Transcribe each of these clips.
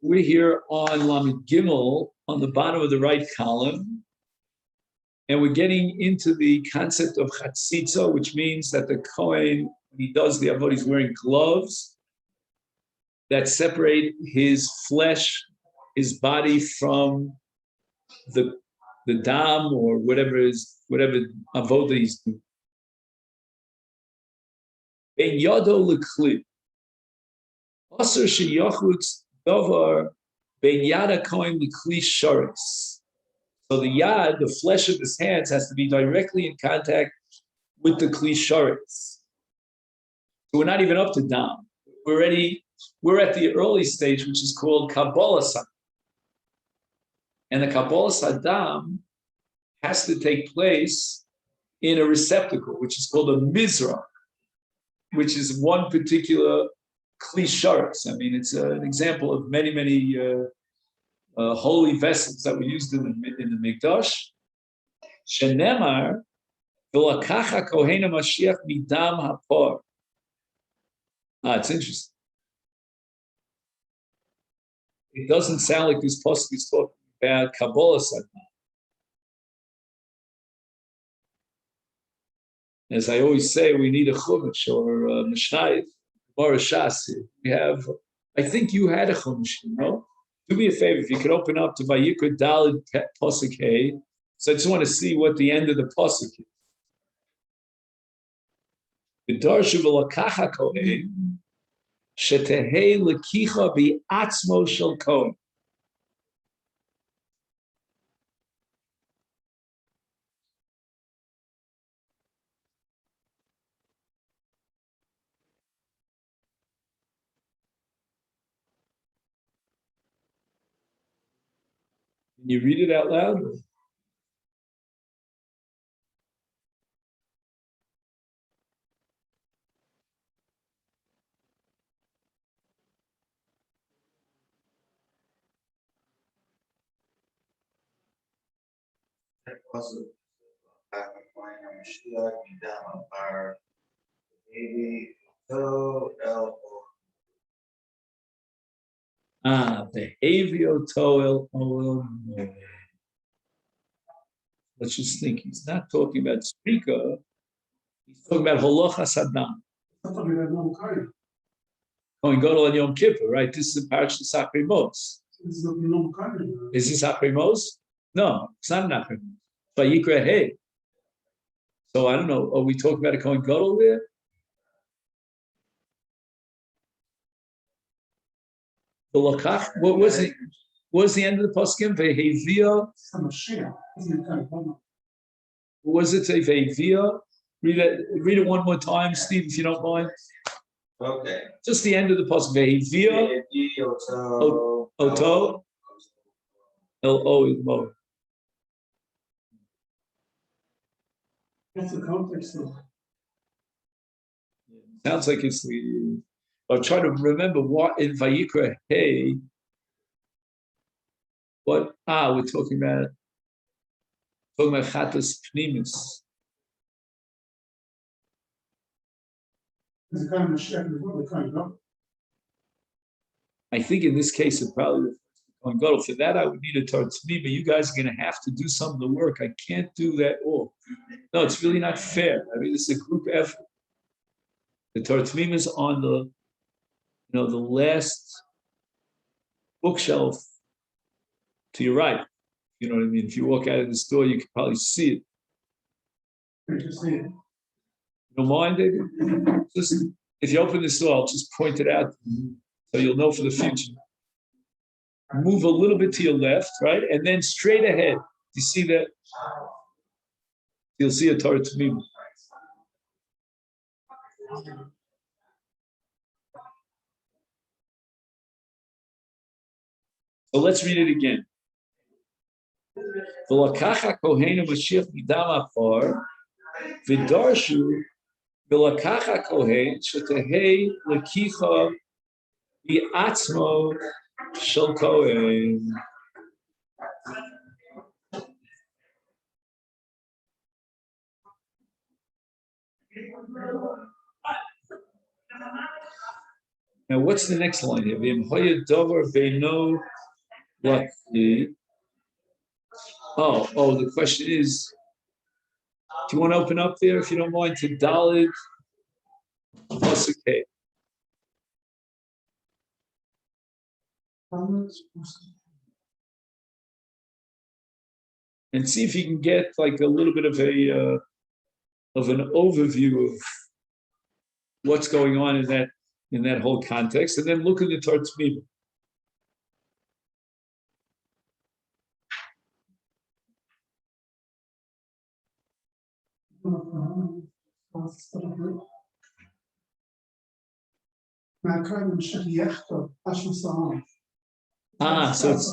We're here on Lamed Gimel on the bottom of the right column, and we're getting into the concept of chatzitza, which means that the Kohen, when he does the avod, he's wearing gloves that separate his flesh, his body from the dam or whatever avod that he's doing. Ben yado lekli, aser sheyachutz davar ben yada kohen lekli sharis. So the yad, the flesh of his hands, has to be directly in contact with the kli sharis. So we're not even up to dam. We're at the early stage, which is called Kabbalah Sadam. And the Kabbalah Sadam has to take place in a receptacle, which is called a mizrach, which is one particular kli sharis. I mean, it's an example of many, many holy vessels that were used in the Mikdash. Shenemar v'lakacha kohen HaMashiach midam hapor. It's interesting. It doesn't sound like this pasuk is talking about Kabbalah Sadam. As I always say, we need a chumash or a mishnayos or a shas. We have, I think you had a chumash, you know? Do me a favor, if you could open up to Vayikra Daled Pasuk Hey. So I just want to see what the end of the pasuk is. V'darshu v'lakacha kohen shetehei lekicha bi'atzmo shel kohen. Can you read it out loud? Behavior toil. Let's just think. He's not talking about speaker. He's talking about holocha sadam. Going Gadol on Yom Kippur, right? This is a parashat Sachrei Mos. Is this Sachrei Mos? No, it's not Sachrei Mos. Vayikra Hey. So I don't know. Are we talking about a Kohen Gadol there? The lakach. What was it? What was the end of the pasuk? Vehevia. What was it? Say Vehevia. Read it one more time, Steve, if you don't mind. Okay. Just the end of the pasuk. Vehevia. Oto. L-O. What's the context of? Sounds like it's the. I'll try to remember what in Vayikra Hey. What? We're talking about Chatas Pnimis. Is it kind of Mashiach? Kind of. I think in this case it probably on Gadol. For that I would need a Tartmi, but you guys are going to have to do some of the work. I can't do that all. No, it's really not fair. I mean, it's a group effort. The Tartmim is on the last bookshelf to your right. You know what I mean? If you walk out of the store, you can probably see it. Interesting. You don't mind, David? Just if you open the store, I'll just point it out so you'll know for the future. Move a little bit to your left, right? And then straight ahead. You see that? You'll see a Torah Tamim. So let's read it again. V'lakacha kohen Mashiach midam hapor v'darshu v'lakacha kohen shetehei lekicha bi'atzmo shel kohen. Now, what's the next line here? V'im hoya dover beino laki. Oh, the question is, do you want to open up there, if you don't mind, to Dalid Pasuk Hey? And see if you can get like a little bit of an overview of what's going on in that whole context, and then look at the Tartmim. So it's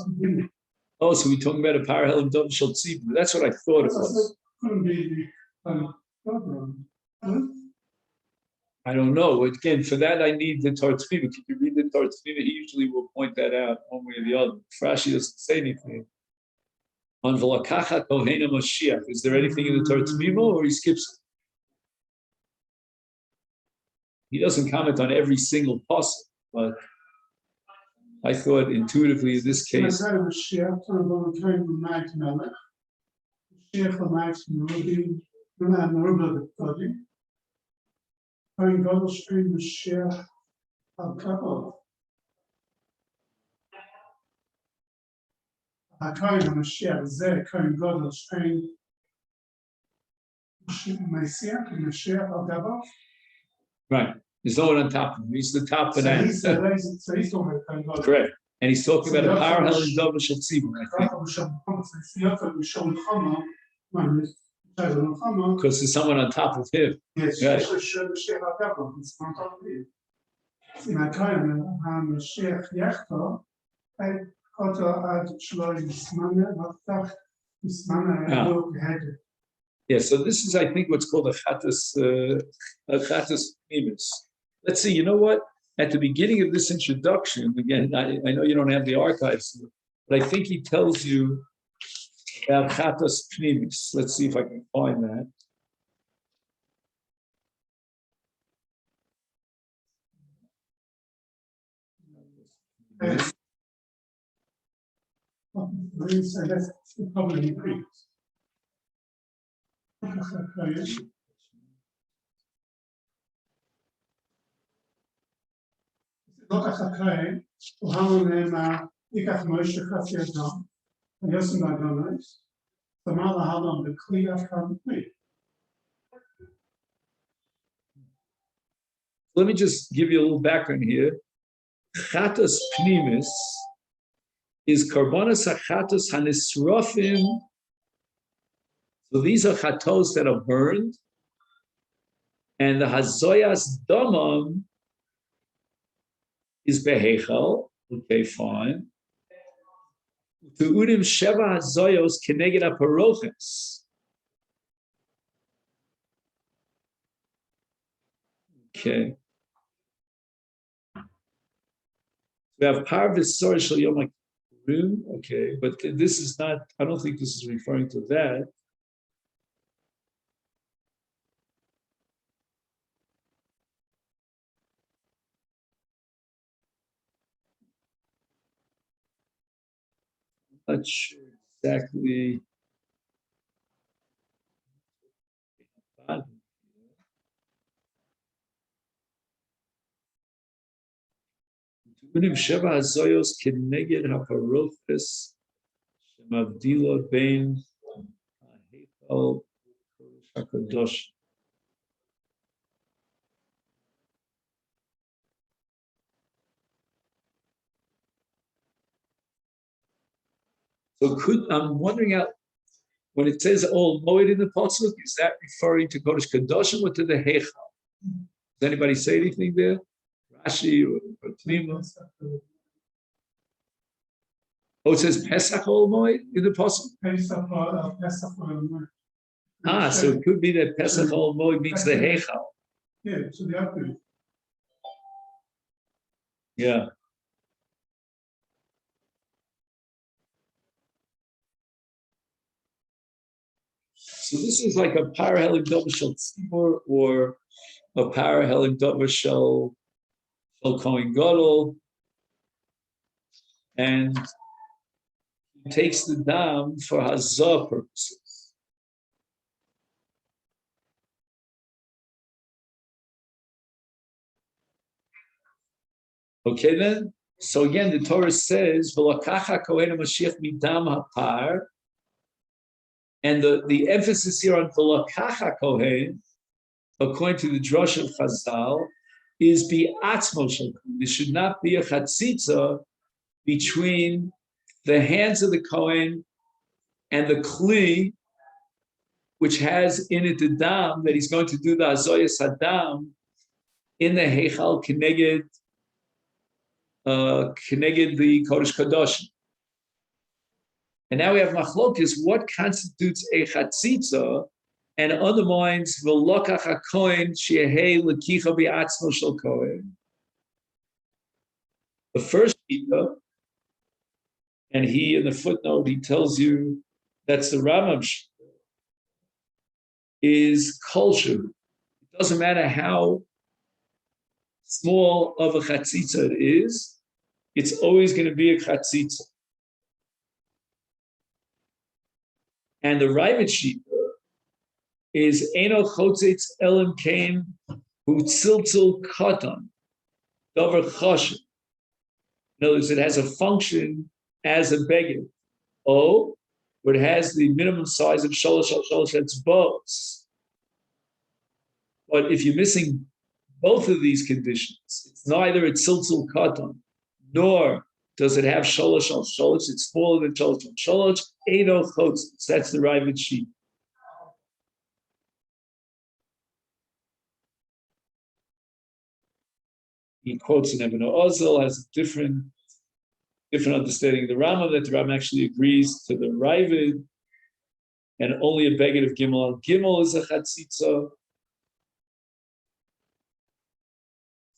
so we're talking about a parallel of Dov Shel Tzibur. That's what I thought it was. I don't know. Again, for that I need the Tartmim. If you read the Tartmim, he usually will point that out one way or the other. Rashi doesn't say anything. On V'lakacha Kohena Mashiach, is there anything in the Tartmim, or he skips it? He doesn't comment on every single pasuk, but I thought intuitively in this case. Right. There's no one on top of him. He's the top banana. Correct. And he's talking about a parallel in Dov Shel Tzibur, I think. Because there's someone on top of him. Right. Yeah, so this is, I think, what's called a chatas pnimis. Let's see, you know what? At the beginning of this introduction, again, I know you don't have the archives, but I think he tells you about chatas pnimis. Let's see if I can find that. Let me just give you a little background here. Chatas pnimis is karbonas hachatos hanisrofim. So these are chatos that are burned, and the hazoyas damam is behechal. Okay, fine. Tu'udim sheva hazoyos keneged aparoches. Okay. We have parvis sor shel yom ha'kipurim. Okay, but this is not. I don't think this is referring to that. Not sure exactly. Unim sheva hazoyos keneged haparoches shemavdila bein ha'hechal hakadosh. So I'm wondering out when it says all moed in the pasuk, is that referring to Kodesh Kadoshim or to the Heichal? Does anybody say anything there? Rashi or Pnima? Oh, it says Pesach all moed in the pasuk. So it could be that Pesach all moed means the Heichal. Yeah, so the other. Yeah. So this is like a parallel double shel tzibur or a parallel double shel Shel Kohen Gadol, and he takes the dam for hazah purposes. Okay, then. So again, the Torah says, "V'lakacha Kohen Mashiach midam hapar," and the emphasis here on v'lakacha Kohen, according to the drush of Chazal, is bi'atzmo shel Kohen. There should not be a chatzitza between the hands of the Kohen and the kli, which has in it the dam that he's going to do the azoyas hadam in the heichal keneged the Kodesh Kodshim. And now we have machlokes, what constitutes a chatzitza and undermines v'lokach hakohen shehei lekicha bi'atzmo shel kohen. The first shita, and he in the footnote he tells you that's the Rambam shita, is Kodshim. It doesn't matter how small of a chatzitza it is, it's always going to be a chatzitza. And the Ravid shita is Eno Chotzitz Elim Kain Hu Tziltzil Katan Dover Choshen. In other words, it has a function as a beggar. Oh, but it has the minimum size of sholosh al sholosh, that's bows. But if you're missing both of these conditions, it's neither a Tziltzil Katan, nor does it have sholosh al sholosh, it's smaller than sholosh al sholosh, Eno Chotzitz, that's the Ravid shita. He quotes in Ibn Ozel, has a different understanding of the Rambam, that the Rambam actually agrees to the Ravid, and only a beggar of Gimel al Gimel is a chatzitza.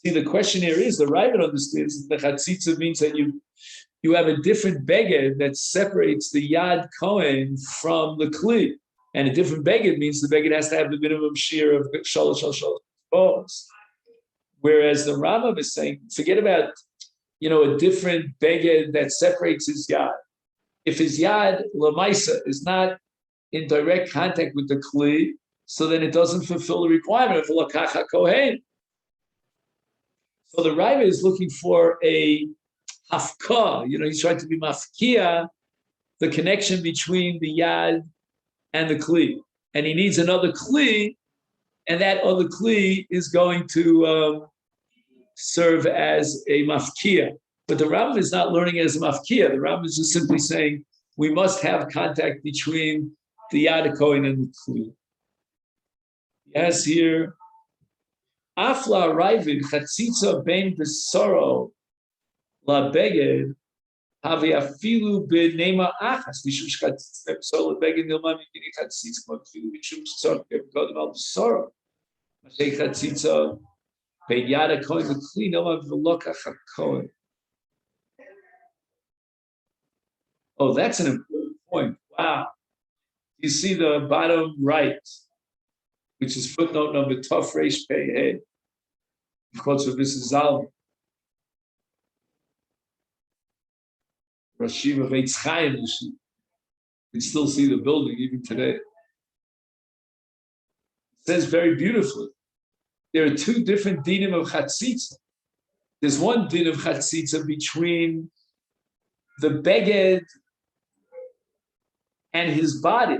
See, the question here is, the Ravid understands that the chatzitza means that you have a different beggar that separates the Yad Kohen from the Kli. And a different beggar means the beggar has to have the minimum shear of shalosh al shalosh bows. Whereas the Rambam is saying, forget about, a different beggar that separates his yad. If his yad, lamaisa, is not in direct contact with the kli, so then it doesn't fulfill the requirement of lakacha kohen. So the Rambam is looking for a hafka, he's trying to be mafkia, the connection between the yad and the kli. And he needs another kli, and that other kli is going to serve as a mafkia. But the Rambam is not learning it as a mafkia. The Rambam is just simply saying we must have contact between the Yad Kohen and the kli. Yes, here, Afla Ravid Chatzitza Ben Besoro La Beged Havi Afilu B'Nema Achas Nishush Chatzitza Besoro La Beged Nilma Mivini Chatzitza Afilu B'Shum Tzor Godem Al Besoro Mashay Chatzitza Ben Yad Kohen L'Kli Nilma V'Lokach HaKohen. Oh, that's an important point. Wow. You see the bottom right, which is footnote number Tov Reish Pei Hey. Of course, for Mrs. Zalman. Rashiv of Eitz Chaim. You can still see the building even today. It says very beautifully, there are two different dinim of chatzitza. There's one din of chatzitza between the beged and his body.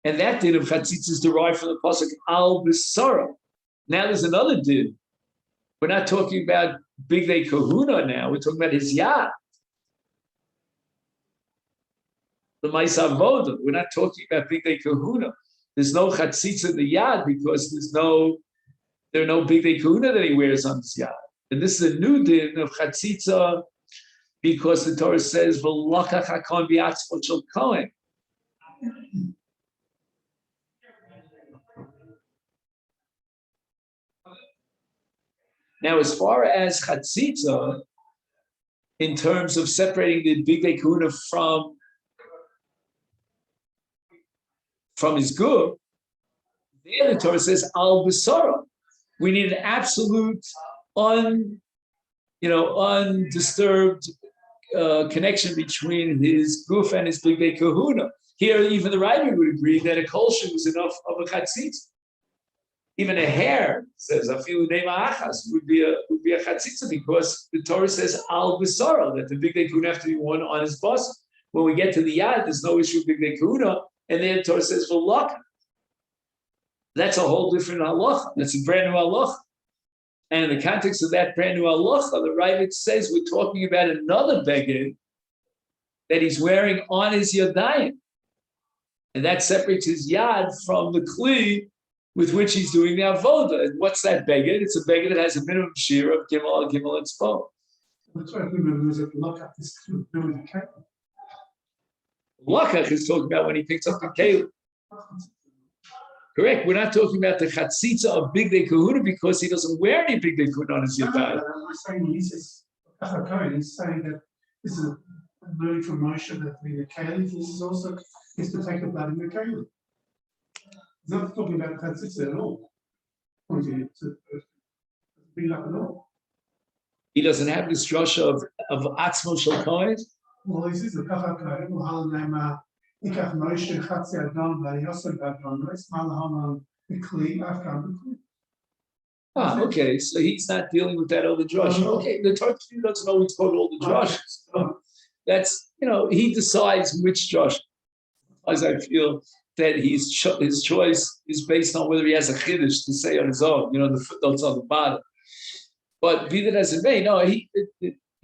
And that din of chatzitza is derived from the pasuk al b'sara. Now there's another din. We're not talking about bigdei kahuna now. We're talking about his yad, the ma'aseh avoda. We're not talking about bigdei kahuna. There's no chatzitza in the yad because there are no bigdei kahuna that he wears on his yad. And this is a new din of chatzitza because the Torah says v'lokach hakon b'atzmo shel kohen. Now, as far as chatzitza, in terms of separating the bigdei kahuna from his guf, There the Torah says al b'sara. We need an absolute, undisturbed connection between his guf and his big kahuna. Here, even the Rebbe would agree that a kolshim is enough of a chatzitza. Even a hair, says afilu nema achas, would be a chatzitza, because the Torah says al b'sara, that the big kahuna have to be one on his bus. When we get to the yad, there's no issue with big kahuna, and then the Torah says v'laka. That's a whole different halacha. That's a brand new halacha. And in the context of that brand new halacha, the Ravid says we're talking about another beged that he's wearing on his yadayim. And that separates his yad from the kli with which he's doing the avoda. And what's that beged? It's a beged that has a minimum shear of gimel, and spon. That's why I remember was at Lokach is to do with the cattle. Lakach is talking about when he picks up the kelim. Correct. We're not talking about the chatzitza of big day kahuna because he doesn't wear any big day kahuna on his yadayim. I'm saying he says, he's saying that this is learning from Moshe that the Kalim, this is also is to take the blood in the Kalim. He's not talking about chatzitza at all. It's big up at all. He doesn't have this drasha of atzmo shel kohen. Well, this is the Kalim, Halal Ikach Moshe Chatzi Adon Vayosef Adon. It's Malhaman the Kli Afghan the Kli. Ah, okay. So he's not dealing with that other drush. Okay, the Torah doesn't always quote all the drushes. That's he decides which drush. As I feel that his choice is based on whether he has a chiddush to say on his own. The footnotes on the bottom. But be that as it may, no, he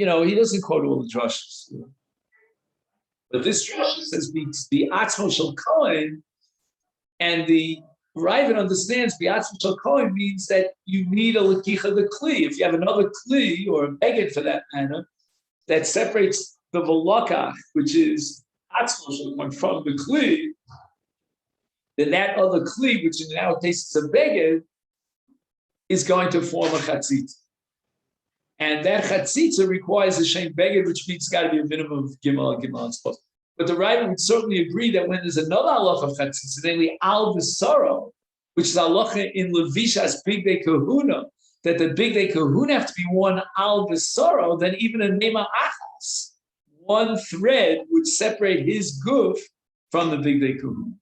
doesn't quote all the drushes. But this drush says the atzmo shel kohen, and the Ravid understands the atzmo shel kohen means that you need a lekicha the kli. If you have another kli or a beged for that matter that separates the velokach, which is atzmo shel kohen, from the kli, then that other kli, which in our case is a beged, is going to form a chatzitza. And that chatzitza requires a shem beged, which means it's got to be a minimum of gimel and spos. But the Ravid would certainly agree that when there's another halacha of chatzitza, namely al v'saro, which is halacha in Levishas big day kahuna, that the big day kahuna have to be worn al v'saro, then even a nema achas, one thread would separate his guf from the big day kahuna.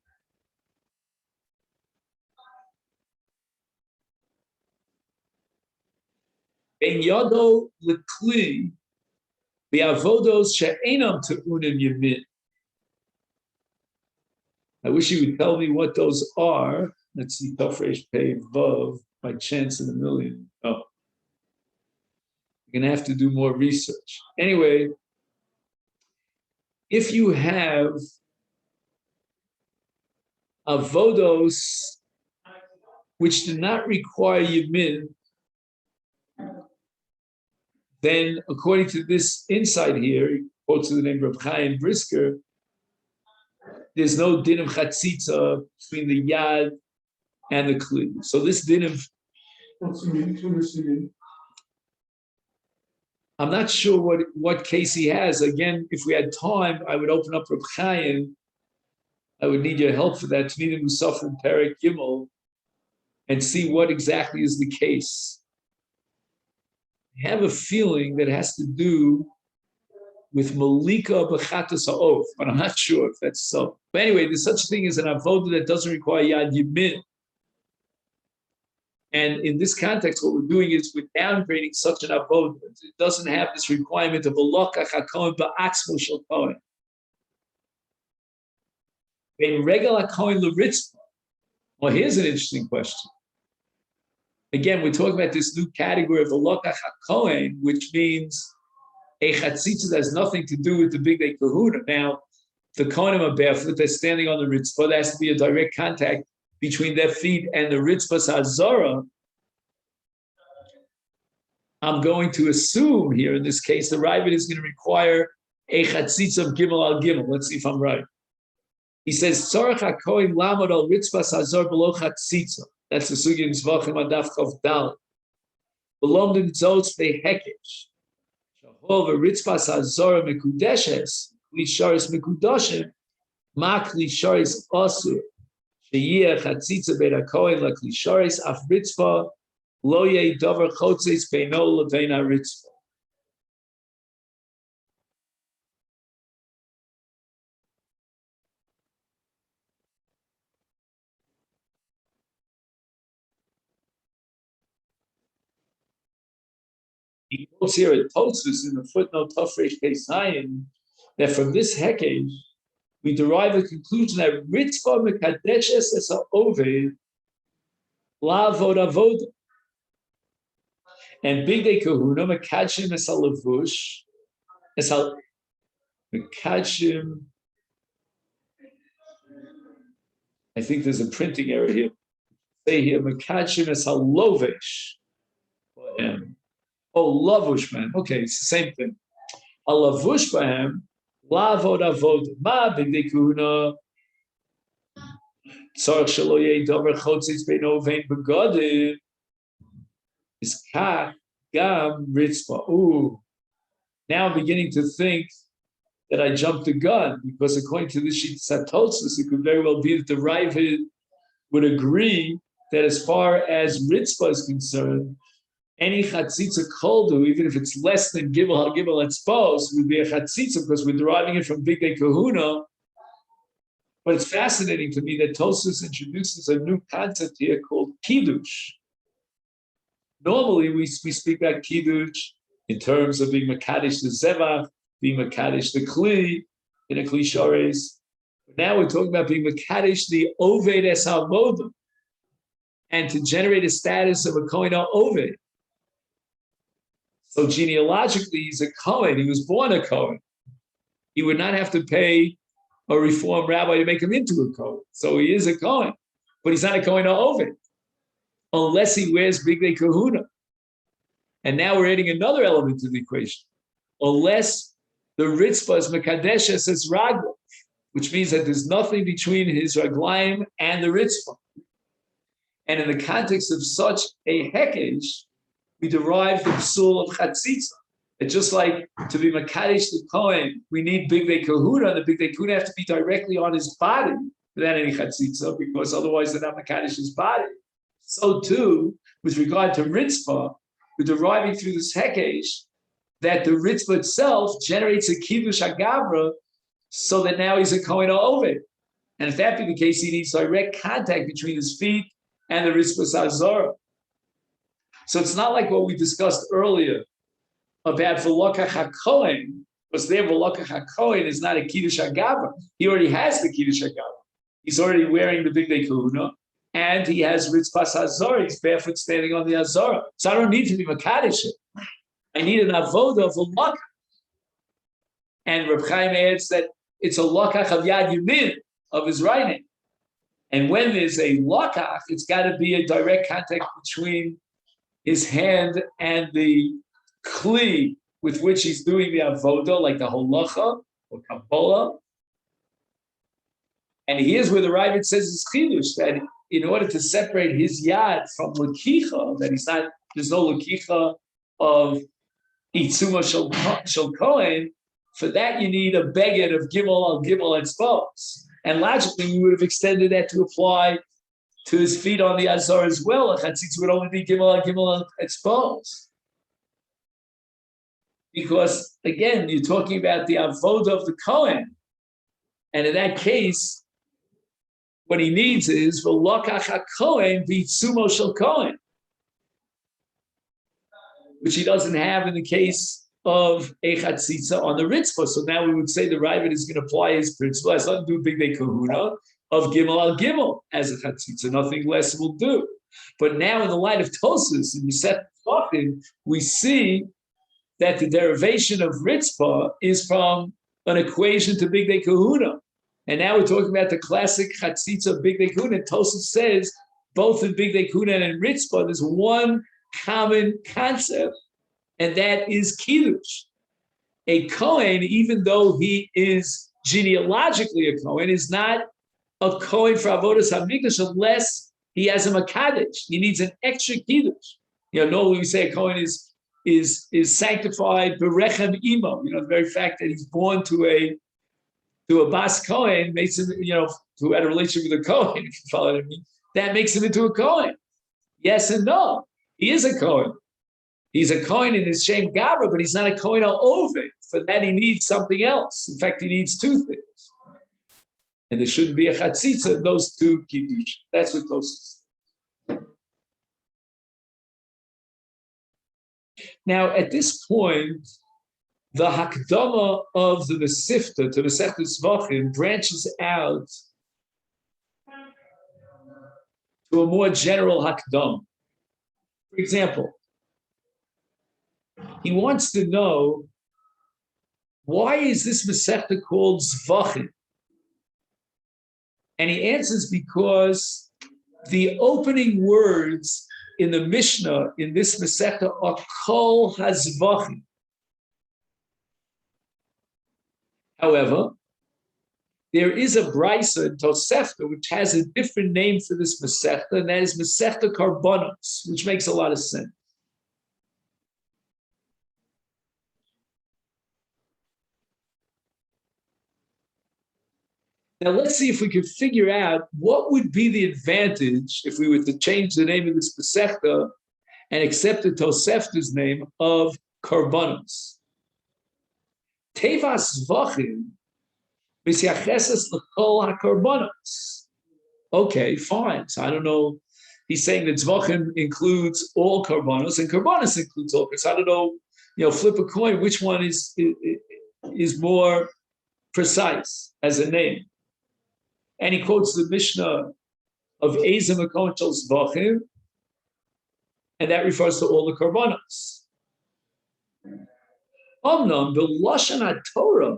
En yado lekli bi'avodos she'enam te'unim yamin. I wish you would tell me what those are. Let's see, Tafresh Pei Vav, by chance in a million. Oh, you're going to have to do more research. Anyway, if you have avodos which do not require yamin, then according to this insight here, he quotes the name of Chaim Brisker, there's no din of chatzitza between the yad and the kli. So this din of, I'm not sure what case he has. Again, if we had time, I would open up Reb Chaim. I would need your help for that. Tnina Musaf and Perek Gimel, and see what exactly is the case. I have a feeling that it has to do with Malika B'chatas Ha'of, but I'm not sure if that's so. But anyway, there's such a thing as an avodah that doesn't require Yad Yamin. And in this context, what we're doing is we're downgrading such an avodah. It doesn't have this requirement of a lokach hakohen ba'atzmo shel kohen. In regular kohen l'ritzvah. Well, here's an interesting question. Again, we're talking about this new category of a lokach hakohen, which means a chatzitza that has nothing to do with the big day kahuna. Now, the kohanim are barefoot, they're standing on the ritzvah. There has to be a direct contact between their feet and the ritzvah's hazara. I'm going to assume here in this case, the Ravid is going to require a chatzitza of gimel al gimel. Let's see if I'm right. He says, Tzarech hakohen lamod al ritzvah's hazar below chatzitza. That's the sugya in Zvachim Adaf Chav Dal. Belom dem tzotz behekesh. Shahov a ritzvah's hazara mekudeshes. Kli sharis mekudashim. Ma kli sharis asur. Sheyeh chatzitza bein hakohen lakli sharis af ritzva lo yeh davar chotzes beino levein haritzva. He quotes here at Tosfos in the footnote Tafresh Pei Zayin that from this hekej we derive a conclusion that ritzva mekadeshes es ha'oved la'avod avoda, and bigdei kahuna mekadshim es ha'levush es hal mekadshim. I think there's a printing error here. Say here mekadshim es ha'lovesh. Oh, lavush man. Okay, it's the same thing. A lavush bahem, lavod avod, ma b'gdei kahuna, tzarich shelo yeh davar chotzis beino vein begadim, is kach gam ritzva. Ooh, now I'm beginning to think that I jumped the gun, because according to this sheet Satossus, it could very well be that the Ravid would agree that as far as ritzva is concerned, any chatzitza koldu, even if it's less than gimel gimel etzpos, would be a chatzitza because we're deriving it from bigdei kahuna. But it's fascinating to me that Tosfos introduces a new concept here called kiddush. Normally, we speak about kiddush in terms of being makadosh the zevach, being makadosh the kli in a kli shares. Now we're talking about being makadosh the oved es ha'avodah, and to generate a status of a kohen oved. So genealogically, he's a Kohen. He was born a Kohen. He would not have to pay a Reform rabbi to make him into a Kohen. So he is a Kohen, but he's not a Kohen Ovid, unless he wears bigdei kahuna. And now we're adding another element to the equation. Unless the ritzvah is mekadeshes es ragla, which means that there's nothing between his raglaim and the ritzvah. And in the context of such a hekej, we derive the psul of chatzitza. It's just like to be makadosh the kohen, we need bigdei kahuna. The bigdei kahuna have to be directly on his body without any chatzitza, because otherwise they're not makadosh his body. So too, with regard to ritzvah, we're deriving through this hekej that the ritzvah itself generates a kiddush agavra, so that now he's a kohen oved. And if that be the case, he needs direct contact between his feet and the ritzvah zazara. So it's not like what we discussed earlier about V'lokach HaKohen, because there V'lokach HaKohen is not a Kiddush HaGavra. He already has the Kiddush HaGavra. He's already wearing the bigdei kahuna, and he has Ritzvas Hazorah. He's barefoot standing on the Hazorah. So I don't need to be Makadosh. I need an avodah of V'lokach. And Reb Chaim adds that it's a lokach of Yad Yamin, of his right hand. And when there's a lokach, it's got to be a direct contact between his hand and the kli with which he's doing the avodah, like the holacha or Kabbalah. And here's where the Ravid says his chidush, that in order to separate his yad from lekicha, that he's not, there's no lekicha of itzuma shel kohen. For that you need a beged of gimel al gimel etzbos. And logically, we would have extended that to apply to his feet on the azar as well. A chatzitz would only be gimel etzbos. Because again, you're talking about the avodah of the kohen, and in that case, what he needs is v'lokach hakohen v'itzumo shel kohen, which he doesn't have in the case of a chatzitza on the ritzvah. So now we would say the Ravid is going to apply his principle, has nothing to do with bigdei kahuna, of gimel al gimel as a chatzitza, nothing less will do. But now in the light of Tosfos and Yosef talking, we see that the derivation of ritzvah is from an equation to bigdei kahuna. And now we're talking about the classic chatzitza of bigdei kahuna. Tosfos says both in bigdei kahuna and in ritzvah, there's one common concept, and that is kiddush. A kohen, even though he is genealogically a kohen, is not a kohen for avodas hamikdash unless he has a makadosh. He needs an extra kiddush. Normally we say a kohen is sanctified berechem imo. The very fact that he's born to a bas kohen makes him, to who had a relationship with a Kohen, if you follow what I mean, that makes him into a Kohen. Yes and no. He is a Kohen. He's a Kohen in his Shem Gabra, but he's not a Kohen al-Ovid. For that, he needs something else. In fact, he needs two things. And there shouldn't be a chatzitza in those two kiddush. That's what Tosfos. Now, at this point, the hakdama of the Mesifta to the Masechta Zvachim branches out to a more general hakdama. For example, he wants to know, why is this Masechta called Zvachim? And he answers, because the opening words in the Mishnah in this Masechta are Kol HaZvachim. However, there is a brisa in Tosefta which has a different name for this Masechta, and that is Masechta Karbonos, which makes a lot of sense. Now let's see if we can figure out what would be the advantage if we were to change the name of this Masechta and accept the Tosefta's name of Karbonos. Tevas Zvachim misyacheses l'chol hakarbonos. Okay, fine. So I don't know. He's saying that Zvachim includes all karbonos, and karbonos includes all. So I don't know. Flip a coin. Which one is more precise as a name? And he quotes the Mishnah of Ezem Akonchel Zvachim, and that refers to all the karbonos. Omnam the Lashon Torah.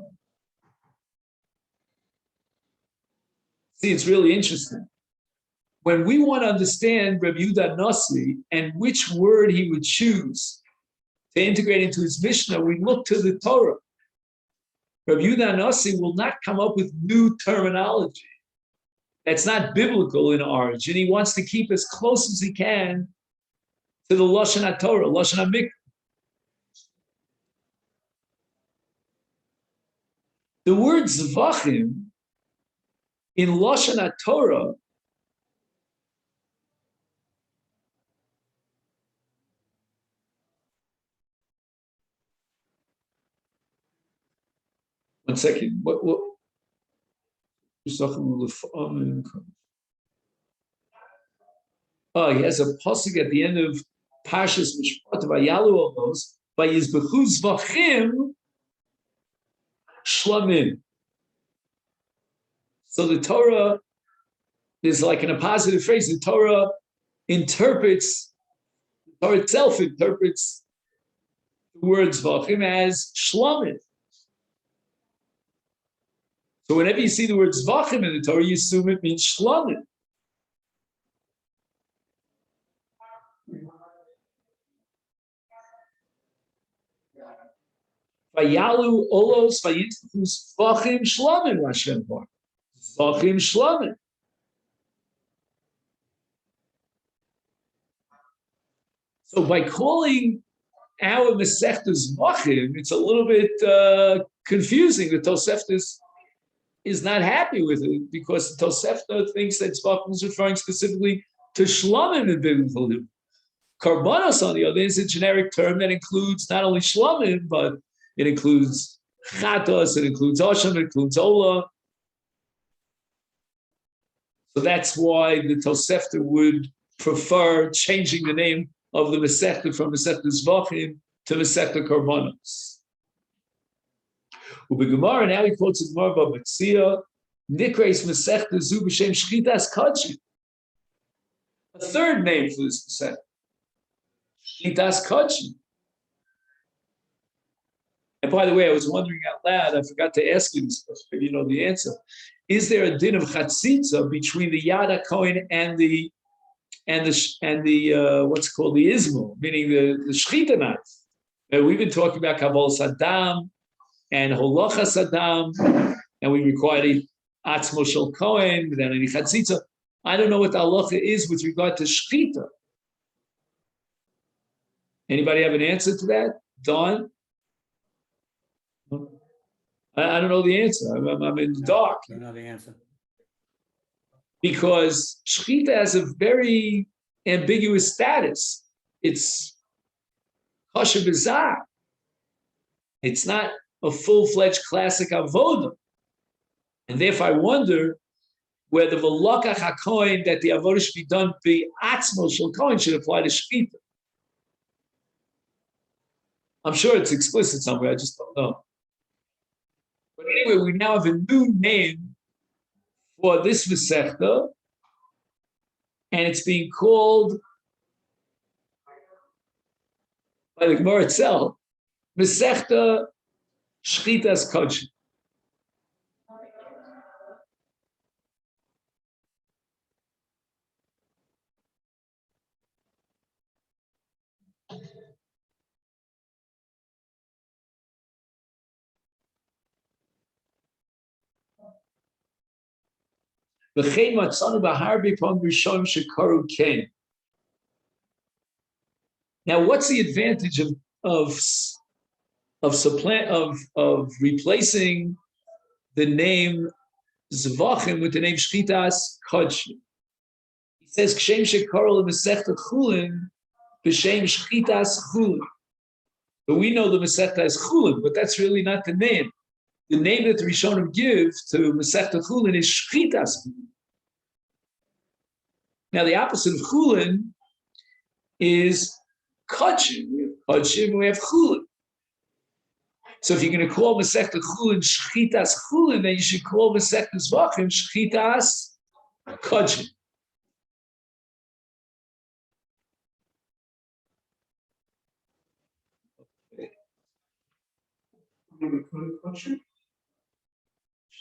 See, it's really interesting. When we want to understand Rabbi Yehuda Nasi and which word he would choose to integrate into his Mishnah, we look to the Torah. Rabbi Yehuda Nasi will not come up with new terminology. That's not biblical in origin. He wants to keep as close as he can to the Lashon Torah, Lashon HaMikra. The word Zvachim in Lashon Torah one second. What? Oh, he has a pasuk at the end of Parshas Mishpat Vayalu Olos by Yizbechu Zvachim Shlamim. So the Torah is like in a positive phrase. The Torah itself interprets the word Zvachim as Shlamim. So whenever you see the word Zvachim in the Torah, you assume it means Shlamim. Vayalu olos vayitzu Zvachim Shlamim Hashem bar. Zvachim Shlamim. So by calling our Masechta Zvachim, it's a little bit confusing. The Tosefta is not happy with it because the Tosefta thinks that Zvachim is referring specifically to Shlamim in biblical Hebrew. Karbonos, on the other hand, is a generic term that includes not only Shlamim, but it includes Chatos, it includes Osham, it includes Ola. So that's why the Tosefta would prefer changing the name of the Masechta from Masechta Zvachim to Masechta Karbonos. Ubegemara, now he quotes the Gemara about Metzia, Nikreis Masechta Zu B'Shem Shchitas Kodshim. A third name for this Masechta, Shchitas Kodshim. And by the way, I was wondering out loud, I forgot to ask you this question, maybe you know the answer. Is there a din of chatzitza between the Yad HaKohen and the what's called the Ismo, meaning the Shechita knife? We've been talking about Kabbalah Saddam and Holacha Saddam, and we required Atzmo Shel Kohen, then any chatzitza. I don't know what the halacha is with regard to Shechita. Anybody have an answer to that? Don? I don't know the answer. I'm in the dark. I don't know the answer. because shechita has a very ambiguous status. It's kosher b'zah. It's not a full-fledged classic avodah. And therefore I wonder whether the lokach hakohen that the avodah should be done by atzmo shel kohen should apply to shechita. I'm sure it's explicit somewhere, I just don't know. But anyway, we now have a new name for this Masechta, and it's being called by the Gemara itself, Masechta Shchitas Kodshim. Now, what's the advantage of replacing the name Zvachim with the name Shchitas Kodshim? He says Kshem Shekarol Masechta Chulin b'Shem Shchitas Chulin. But we know the Masechta is Chulin, but that's really not the name. The name that the Rishonim give to Masechta Chulin is Shchitas Chulin. Now, the opposite of Chulin is Kodshim. We have Kodshim, we have Chulin. So if you're going to call Masechta Chulin Shchitas Chulin, then you should call Masechta Zvachim Shchitas Kodshim.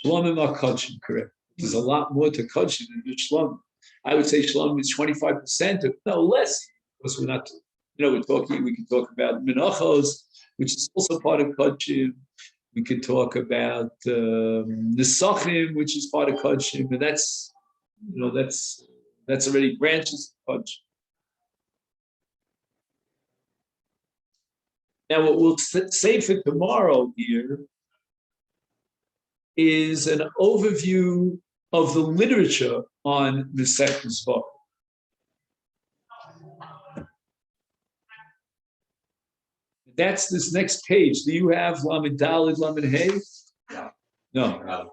Shlomim are Kodshim, correct. There's a lot more to Kodshim than just Shlomim. I would say Shlomim is 25%, or no less, because we're not, we can talk about Menachos, which is also part of Kodshim. We could talk about Nesachim, which is part of Kodshim, and that's already branches of Kodshim. Now, what we'll say for tomorrow here is an overview of the literature on Masechta Zvachim. That's this next page. Do you have Lamed Daled, Lamed Hey? No.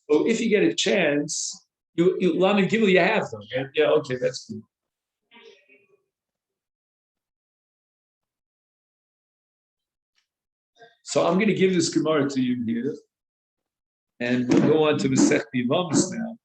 So if you get a chance, you Lamed Gimel, you have them. Yeah, okay, that's good. So I'm going to give this Gemara to you here, and we'll go on to Masechta Yevamos now.